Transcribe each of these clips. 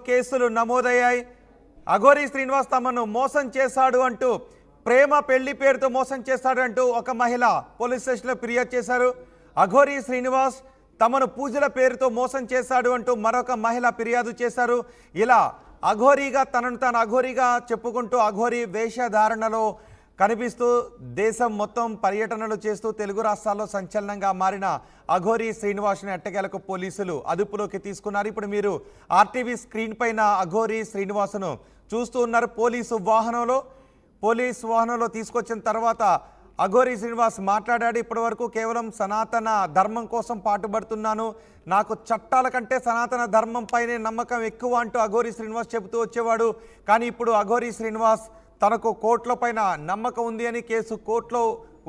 కేసులు నమోదయ్యాయి. అఘోరి శ్రీనివాస్ తమను మోసం చేశాడు అంటూ, ప్రేమ పెళ్లి పేరుతో మోసం చేశాడు అంటూ ఒక మహిళ పోలీస్ స్టేషన్లో ఫిర్యాదు చేశారు. అఘోరి శ్రీనివాస్ తమను పూజల పేరుతో మోసం చేశాడు అంటూ మరొక మహిళ ఫిర్యాదు చేశారు. ఇలా అఘోరీగా తనను తాను అఘోరీగా చెప్పుకుంటూ అఘోరీ వేషధారణలో కనిపిస్తూ దేశం మొత్తం పర్యటనలు చేస్తూ తెలుగు రాష్ట్రాల్లో సంచలనంగా మారిన అఘోరి శ్రీనివాస్ని ఎట్టకేలకు పోలీసులు అదుపులోకి తీసుకున్నారు. ఇప్పుడు మీరు ఆర్టీవీ స్క్రీన్ పైన అఘోరి శ్రీనివాస్ను చూస్తూ ఉన్నారు. పోలీసు వాహనంలో తీసుకొచ్చిన తర్వాత అఘోరి శ్రీనివాస్ మాట్లాడాడు. ఇప్పటి వరకు కేవలం సనాతన ధర్మం కోసం పాటుపడుతున్నాను, నాకు చట్టాల కంటే సనాతన ధర్మం పైనే నమ్మకం ఎక్కువ అంటూ అఘోరి శ్రీనివాస్ చెబుతూ వచ్చేవాడు. కానీ ఇప్పుడు అఘోరి శ్రీనివాస్ తనకు కోర్టుల పైన నమ్మకం ఉంది అని, కేసు కోర్టులో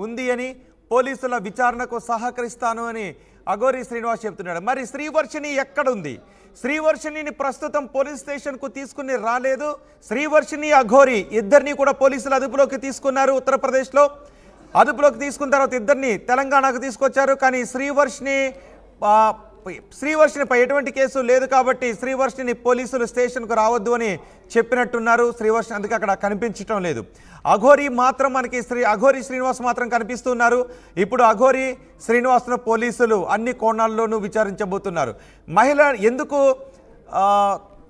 ఉంది అని, పోలీసుల విచారణకు సహకరిస్తాను అని అఘోరి శ్రీనివాస్ చెబుతున్నాడు. మరి శ్రీవర్షిణి ఎక్కడుంది? శ్రీవర్షిణిని ప్రస్తుతం పోలీస్ స్టేషన్కు తీసుకుని రాలేదు. శ్రీవర్షిణి అఘోరి ఇద్దరిని కూడా పోలీసులు అదుపులోకి తీసుకున్నారు. ఉత్తరప్రదేశ్లో అదుపులోకి తీసుకున్న తర్వాత ఇద్దరిని తెలంగాణకు తీసుకొచ్చారు. కానీ శ్రీవర్షిణిపై ఎటువంటి కేసు లేదు కాబట్టి శ్రీవర్షిణిని పోలీసులు స్టేషన్కు రావద్దు అని చెప్పినట్టున్నారు. శ్రీవర్షిణి అందుకే అక్కడ కనిపించడం లేదు. అఘోరి మాత్రం మనకి అఘోరి శ్రీనివాస్ మాత్రం కనిపిస్తున్నారు. ఇప్పుడు అఘోరి శ్రీనివాస్ను పోలీసులు అన్ని కోణాల్లోనూ విచారించబోతున్నారు. మహిళ ఎందుకు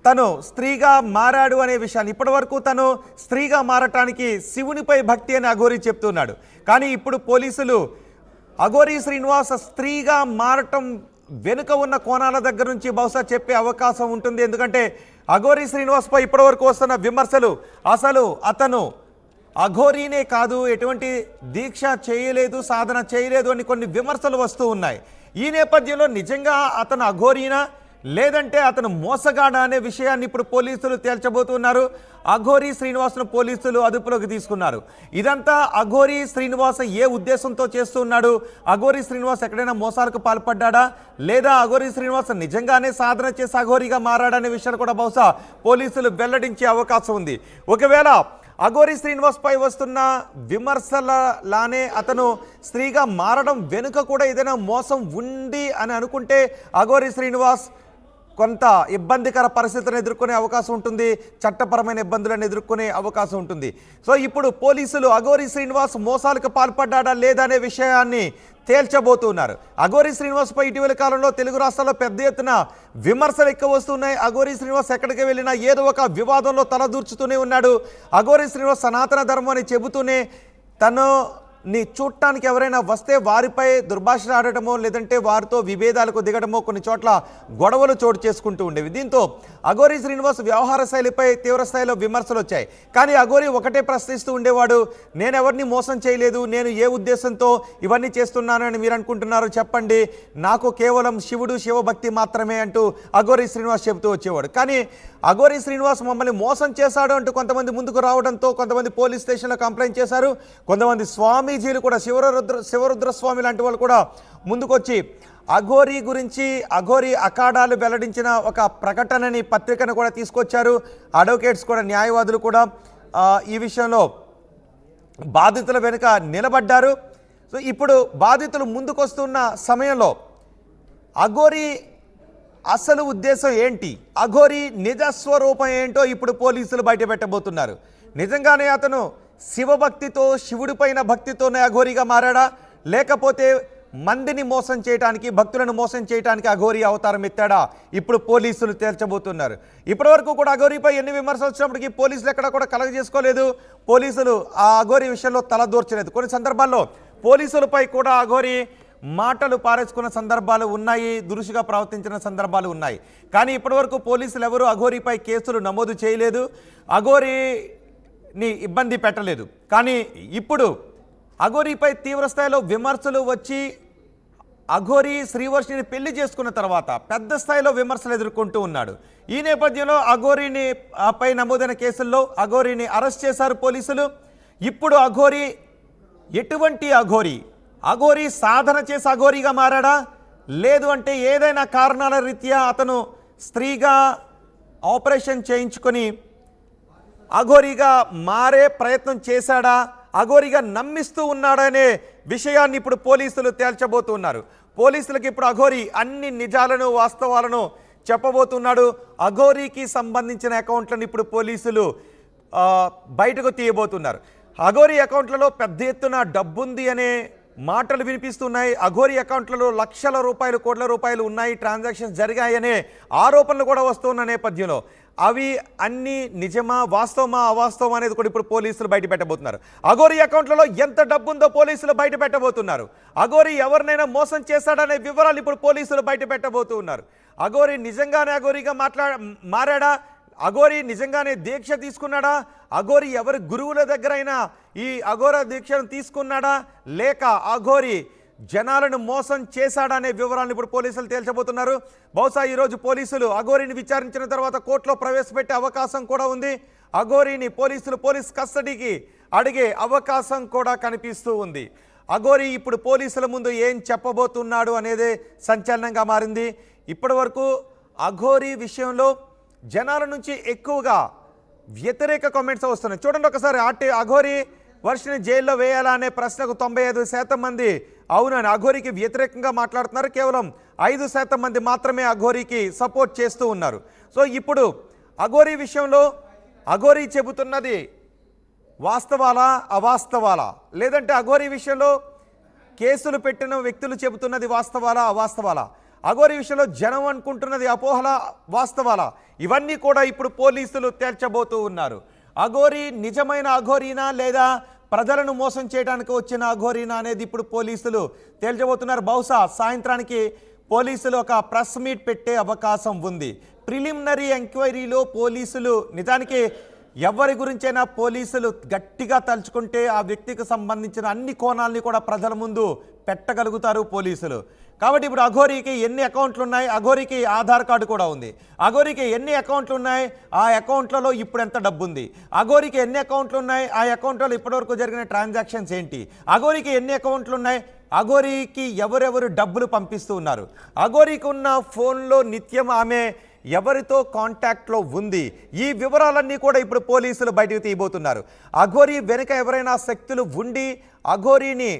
తను స్త్రీగా మారాడు అనే విషయాన్ని, ఇప్పటి వరకు తను స్త్రీగా మారటానికి శివునిపై భక్తి అని అఘోరి చెప్తున్నాడు. కానీ ఇప్పుడు పోలీసులు అఘోరి శ్రీనివాస్ స్త్రీగా మారటం వెనుక ఉన్న కోణాల దగ్గర నుంచి బహుశా చెప్పే అవకాశం ఉంటుంది. ఎందుకంటే అఘోరి శ్రీనివాస్పై ఇప్పటివరకు వస్తున్న విమర్శలు, అసలు అతను అఘోరీనే కాదు, ఎటువంటి దీక్ష చేయలేదు, సాధన చేయలేదు అని కొన్ని విమర్శలు వస్తూ ఉన్నాయి. ఈ నేపథ్యంలో నిజంగా అతను అఘోరీనా లేదంటే అతను మోసగాడా అనే విషయాన్ని ఇప్పుడు పోలీసులు తేల్చబోతున్నారు. అఘోరి శ్రీనివాస్ను పోలీసులు అదుపులోకి తీసుకున్నారు. ఇదంతా అఘోరి శ్రీనివాస్ ఏ ఉద్దేశంతో చేస్తున్నాడు? అఘోరి శ్రీనివాస్ ఎక్కడైనా మోసాలకు పాల్పడ్డా లేదా అఘోరి శ్రీనివాస్ నిజంగానే సాధన చేసి అఘోరిగా మారాడనే విషయాన్ని కూడా బహుశా పోలీసులు వెల్లడించే అవకాశం ఉంది. ఒకవేళ అఘోరి శ్రీనివాస్ పై వస్తున్న విమర్శలలానే అతను స్త్రీగా మారడం వెనుక కూడా ఏదైనా మోసం ఉంది అని అనుకుంటే అఘోరి శ్రీనివాస్ కొంత ఇబ్బందికర పరిస్థితులను ఎదుర్కొనే అవకాశం ఉంటుంది, చట్టపరమైన ఇబ్బందులను ఎదుర్కొనే అవకాశం ఉంటుంది. సో ఇప్పుడు పోలీసులు అఘోరి శ్రీనివాస్ మోసాలకు పాల్పడ్డా లేదా అనే విషయాన్ని తేల్చబోతున్నారు. అఘోరి శ్రీనివాస్పై ఇటీవల కాలంలో తెలుగు రాష్ట్రాల్లో పెద్ద ఎత్తున విమర్శలు ఎక్కువ వస్తున్నాయి. అఘోరి శ్రీనివాస్ ఎక్కడికి వెళ్ళినా ఏదో ఒక వివాదంలో తలదూర్చుతూనే ఉన్నాడు. అఘోరి శ్రీనివాస్ సనాతన ధర్మం అని చెబుతూనే తనని చూడటానికి ఎవరైనా వస్తే వారిపై దుర్భాషలు ఆడటమో లేదంటే వారితో విభేదాలకు దిగడమో కొన్ని చోట్ల గొడవలు చోటు చేసుకుంటూ ఉండేవి. దీంతో అఘోరి శ్రీనివాస్ వ్యవహార శైలిపై తీవ్ర స్థాయిలో విమర్శలు వచ్చాయి. కానీ అఘోరి ఒకటే ప్రశ్నిస్తూ ఉండేవాడు, నేను ఎవరిని మోసం చేయలేదు, నేను ఏ ఉద్దేశంతో ఇవన్నీ చేస్తున్నానని మీరు అనుకుంటున్నారు చెప్పండి, నాకు కేవలం శివుడు శివభక్తి మాత్రమే అంటూ అఘోరి శ్రీనివాస్ చెబుతూ వచ్చేవాడు. కానీ అఘోరి శ్రీనివాస్ మమ్మల్ని మోసం చేశాడు అంటూ కొంతమంది ముందుకు రావడంతో కొంతమంది పోలీస్ స్టేషన్లో కంప్లైంట్ చేశారు. కొంతమంది స్వామీజీలు కూడా శివరుద్రస్వామి లాంటి వాళ్ళు కూడా ముందుకొచ్చి అఘోరి గురించి అఘోరి అఖాడాలు వెల్లడించిన ఒక ప్రకటనని పత్రికను కూడా తీసుకొచ్చారు. అడ్వకేట్స్ కూడా, న్యాయవాదులు కూడా ఈ విషయంలో బాధితుల వెనుక నిలబడ్డారు. సో ఇప్పుడు బాధితులు ముందుకొస్తున్న సమయంలో అఘోరి అసలు ఉద్దేశం ఏంటి, అఘోరి నిజస్వరూపం ఏంటో ఇప్పుడు పోలీసులు బయటపెట్టబోతున్నారు. నిజంగానే అతను శివభక్తితో, శివుడిపైన భక్తితోనే అఘోరిగా మారాడా, లేకపోతే మందిని మోసం చేయడానికి, భక్తులను మోసం చేయడానికి అఘోరి అవతారం ఎత్తాడా? ఇప్పుడు పోలీసులు తేల్చబోతున్నారు. ఇప్పటివరకు కూడా అఘోరిపై ఎన్ని విమర్శలు వచ్చినప్పటికీ పోలీసులు ఎక్కడ కూడా కలగజేసుకోలేదు. పోలీసులు ఆ అఘోరి విషయంలో తలదూర్చలేదు. కొన్ని సందర్భాల్లో పోలీసులపై కూడా అఘోరి మాటలు పారేసుకున్న సందర్భాలు ఉన్నాయి, దురుసుగా ప్రవర్తించిన సందర్భాలు ఉన్నాయి. కానీ ఇప్పటివరకు పోలీసులు ఎవరు అఘోరిపై కేసులు నమోదు చేయలేదు, అఘోరిని ఇబ్బంది పెట్టలేదు. కానీ ఇప్పుడు అఘోరిపై తీవ్రస్థాయిలో విమర్శలు వచ్చి అఘోరి శ్రీవర్షిని పెళ్లి చేసుకున్న తర్వాత పెద్ద స్థాయిలో విమర్శలు ఎదుర్కొంటూ ఉన్నాడు. ఈ నేపథ్యంలో అఘోరిని పై నమోదైన కేసుల్లో అఘోరిని అరెస్ట్ చేశారు పోలీసులు. ఇప్పుడు అఘోరి ఎటువంటి అఘోరి సాధన చేసి అఘోరిగా మారాడా, లేదు అంటే ఏదైనా కారణాల రీత్యా అతను స్త్రీగా ఆపరేషన్ చేయించుకొని అఘోరిగా మారే ప్రయత్నం చేశాడా, అఘోరిగా నమ్మిస్తూ ఉన్నాడనే విషయాన్ని ఇప్పుడు పోలీసులు తేల్చబోతున్నారు. పోలీసులకు ఇప్పుడు అఘోరి అన్ని నిజాలను, వాస్తవాలను చెప్పబోతున్నాడు. అఘోరీకి సంబంధించిన అకౌంట్లను ఇప్పుడు పోలీసులు బయటకు తీయబోతున్నారు. అఘోరీ అకౌంట్లలో పెద్ద ఎత్తున డబ్బుంది అనే మాటలు వినిపిస్తున్నాయి. అఘోరీ అకౌంట్లలో లక్షల రూపాయలు, కోట్ల రూపాయలు ఉన్నాయి, ట్రాన్సాక్షన్స్ జరిగాయనే ఆరోపణలు కూడా వస్తున్న నేపథ్యంలో అవి అన్ని నిజమా, వాస్తవమా, అవాస్తవం అనేది కూడా ఇప్పుడు పోలీసులు బయట పెట్టబోతున్నారు. అఘోరీ అకౌంట్లలో ఎంత డబ్బు ఉందో పోలీసులు బయట పెట్టబోతున్నారు. అఘోరీ ఎవరినైనా మోసం చేశాడనే వివరాలు ఇప్పుడు పోలీసులు బయట పెట్టబోతున్నారు. అఘోరీ నిజంగానే అఘోరీగా మారాడా? అఘోరీ నిజంగానే దీక్ష తీసుకున్నాడా? అఘోరీ ఎవరి గురువుల దగ్గరైనా ఈ అఘోర దీక్షను తీసుకున్నాడా, లేక అఘోరీ జనాలను మోసం చేశాడా అనే వివరాలను ఇప్పుడు పోలీసులు తేల్చబోతున్నారు. బహుశా ఈరోజు పోలీసులు అఘోరీని విచారించిన తర్వాత కోర్టులో ప్రవేశపెట్టే అవకాశం కూడా ఉంది. అఘోరీని పోలీస్ కస్టడీకి అడిగే అవకాశం కూడా కనిపిస్తూ ఉంది. అఘోరీ ఇప్పుడు పోలీసుల ముందు ఏం చెప్పబోతున్నాడు అనేది సంచలనంగా మారింది. ఇప్పటి వరకు అఘోరీ విషయంలో జనాల నుంచి ఎక్కువగా వ్యతిరేక కామెంట్స్ వస్తున్నాయి. చూడండి ఒకసారి, అఘోరీ వర్షిని జైల్లో వేయాలా అనే ప్రశ్నకు 95% మంది అవునని అఘోరీకి వ్యతిరేకంగా మాట్లాడుతున్నారు. కేవలం 5% మంది మాత్రమే అఘోరీకి సపోర్ట్ చేస్తూ ఉన్నారు. సో ఇప్పుడు అఘోరీ విషయంలో అఘోరీ చెబుతున్నది వాస్తవాలా, అవాస్తవాలా, లేదంటే అఘోరీ విషయంలో కేసులు పెట్టిన వ్యక్తులు చెబుతున్నది వాస్తవాలా, అవాస్తవాలా, అఘోరీ విషయంలో జనం అనుకుంటున్నది అపోహల, వాస్తవాలా, ఇవన్నీ కూడా ఇప్పుడు పోలీసులు తేల్చబోతూ ఉన్నారు. అఘోరీ నిజమైన అఘోరీనా లేదా ప్రజలను మోసం చేయడానికి వచ్చిన అఘోరీనా అనేది ఇప్పుడు పోలీసులు తేల్చబోతున్నారు. బహుశా సాయంత్రానికి పోలీసులు ఒక ప్రెస్ మీట్ పెట్టే అవకాశం ఉంది. ప్రిలిమినరీ ఎంక్వైరీలో పోలీసులు నిజానికి ఎవరి గురించైనా పోలీసులు గట్టిగా తలుచుకుంటే ఆ వ్యక్తికి సంబంధించిన అన్ని కోణాలని కూడా ప్రజల ముందు పెట్టగలుగుతారు పోలీసులు. కాబట్టి ఇప్పుడు అఘోరీకి ఎన్ని అకౌంట్లు ఉన్నాయి, అఘోరీకి ఆధార్ కార్డు కూడా ఉంది, అఘోరీకి ఎన్ని అకౌంట్లు ఉన్నాయి, ఆ అకౌంట్లలో ఇప్పుడు ఎంత డబ్బు ఉంది, అఘోరీకి ఎన్ని అకౌంట్లు ఉన్నాయి, ఆ అకౌంట్లలో ఇప్పటివరకు జరిగిన ట్రాన్సాక్షన్స్ ఏంటి, అఘోరీకి ఎన్ని అకౌంట్లు ఉన్నాయి, అఘోరీకి ఎవరెవరు డబ్బులు పంపిస్తూ ఉన్నారు, అఘోరీకి ఉన్న ఫోన్లో నిత్యం ఆమె ఎవరితో కాంటాక్ట్లో ఉంది, ఈ వివరాలన్నీ కూడా ఇప్పుడు పోలీసులు బయటకు తీయబోతున్నారు. అఘోరీ వెనుక ఎవరైనా శక్తులు ఉండి అఘోరీని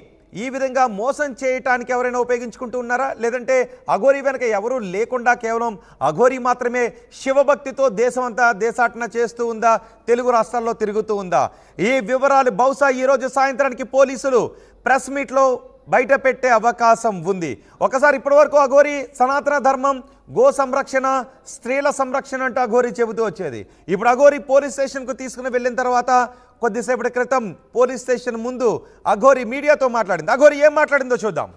ఈ విధంగా మోసం చేయటానికి ఎవరైనా ఉపయోగించుకుంటూ ఉన్నారా, లేదంటే అఘోరీ వెనక ఎవరూ లేకుండా కేవలం అఘోరీ మాత్రమే శివభక్తితో దేశమంతా దేశాటన చేస్తూ ఉందా, తెలుగు రాష్ట్రాల్లో తిరుగుతూ ఉందా, ఈ వివరాలు బహుశా ఈరోజు సాయంత్రానికి పోలీసులు ప్రెస్ మీట్లో బయట పెట్టే అవకాశం ఉంది. ఒకసారి ఇప్పటివరకు అఘోరీ సనాతన ధర్మం, గో సంరక్షణ, స్త్రీల సంరక్షణ అంటూ అఘోరీ చెబుతూ వచ్చేది. ఇప్పుడు అఘోరీ పోలీస్ స్టేషన్కు తీసుకుని వెళ్ళిన తర్వాత కొద్దిసేపటి క్రితం పోలీస్ స్టేషన్ ముందు అఘోరీ మీడియాతో మాట్లాడింది. అఘోరీ ఏం మాట్లాడిందో చూద్దాం.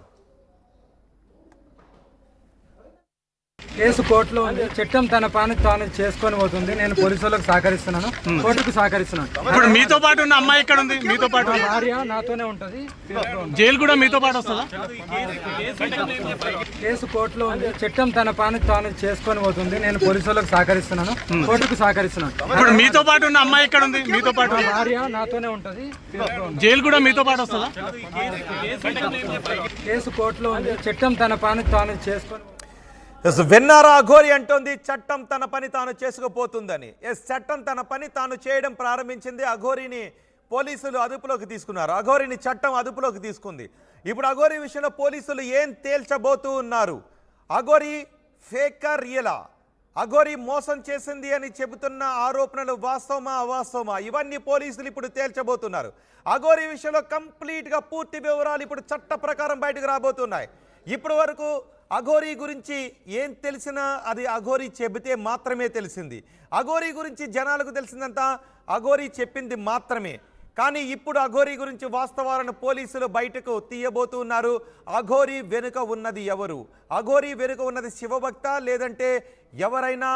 కేసు కోర్టులో ఉంది. చట్టం తన పని తాను చేసుకొని పోతుంది. నేను పోలీసులకు సహకరిస్తున్నాను, కోర్టుకు సహకరిస్తున్నాను. ఇప్పుడు మీతో పాటు ఉన్న అమ్మాయి ఇక్కడ ఉంది, మీతో పాటు భార్య నాతోనే ఉంటది. జైలు కూడా మీతో పాటు వస్తుందా? కేసు కోర్టులో ఉంది. చట్టం తన పని తాను చేసుకొని పోతుంది. నేను పోలీసులకు సహకరిస్తున్నాను, కోర్టుకు సహకరిస్తున్నాను. ఇప్పుడు మీతో పాటు ఉన్న అమ్మాయి ఇక్కడ ఉంది, మీతో పాటు భార్య నాతోనే ఉంటది. జైలు కూడా మీతో పాటు వస్తుందా? కేసు కోర్టులో ఉంది. చట్టం తన పని తాను చేసుకొని విన్నారా, అఘోరీ అంటోంది చట్టం తన పని తాను చేసుకుపోతుందని. చట్టం తన పని తాను చేయడం ప్రారంభించింది. అఘోరీని పోలీసులు అదుపులోకి తీసుకున్నారు, అఘోరీని చట్టం అదుపులోకి తీసుకుంది. ఇప్పుడు అఘోరీ విషయంలో పోలీసులు ఏం తేల్చబోతూ ఉన్నారు? అఘోరీ ఫేకా రియలా, అఘోరీ మోసం చేసింది అని చెబుతున్న ఆరోపణలు వాస్తవమా, అవాస్తవమా, ఇవన్నీ పోలీసులు ఇప్పుడు తేల్చబోతున్నారు. అఘోరీ విషయంలో కంప్లీట్గా పూర్తి వివరాలు ఇప్పుడు చట్ట ప్రకారం బయటకు రాబోతున్నాయి. ఇప్పటి వరకు అఘోరీ గురించి ఏం తెలిసినా అది అఘోరీ చెబితే మాత్రమే తెలిసింది. అఘోరీ గురించి జనాలకు తెలిసిందంతా అఘోరీ చెప్పింది మాత్రమే. కానీ ఇప్పుడు అఘోరీ గురించి వాస్తవాలను పోలీసులు బయటకు తీయబోతున్నారు. అఘోరీ వెనుక ఉన్నది ఎవరు? అఘోరీ వెనుక ఉన్నది శివభక్త, లేదంటే ఎవరైనా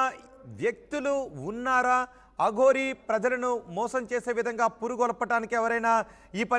వ్యక్తులు ఉన్నారా? అఘోరీ ప్రజలను మోసం చేసే విధంగా పురుగొల్పటానికి ఎవరైనా ఈ పని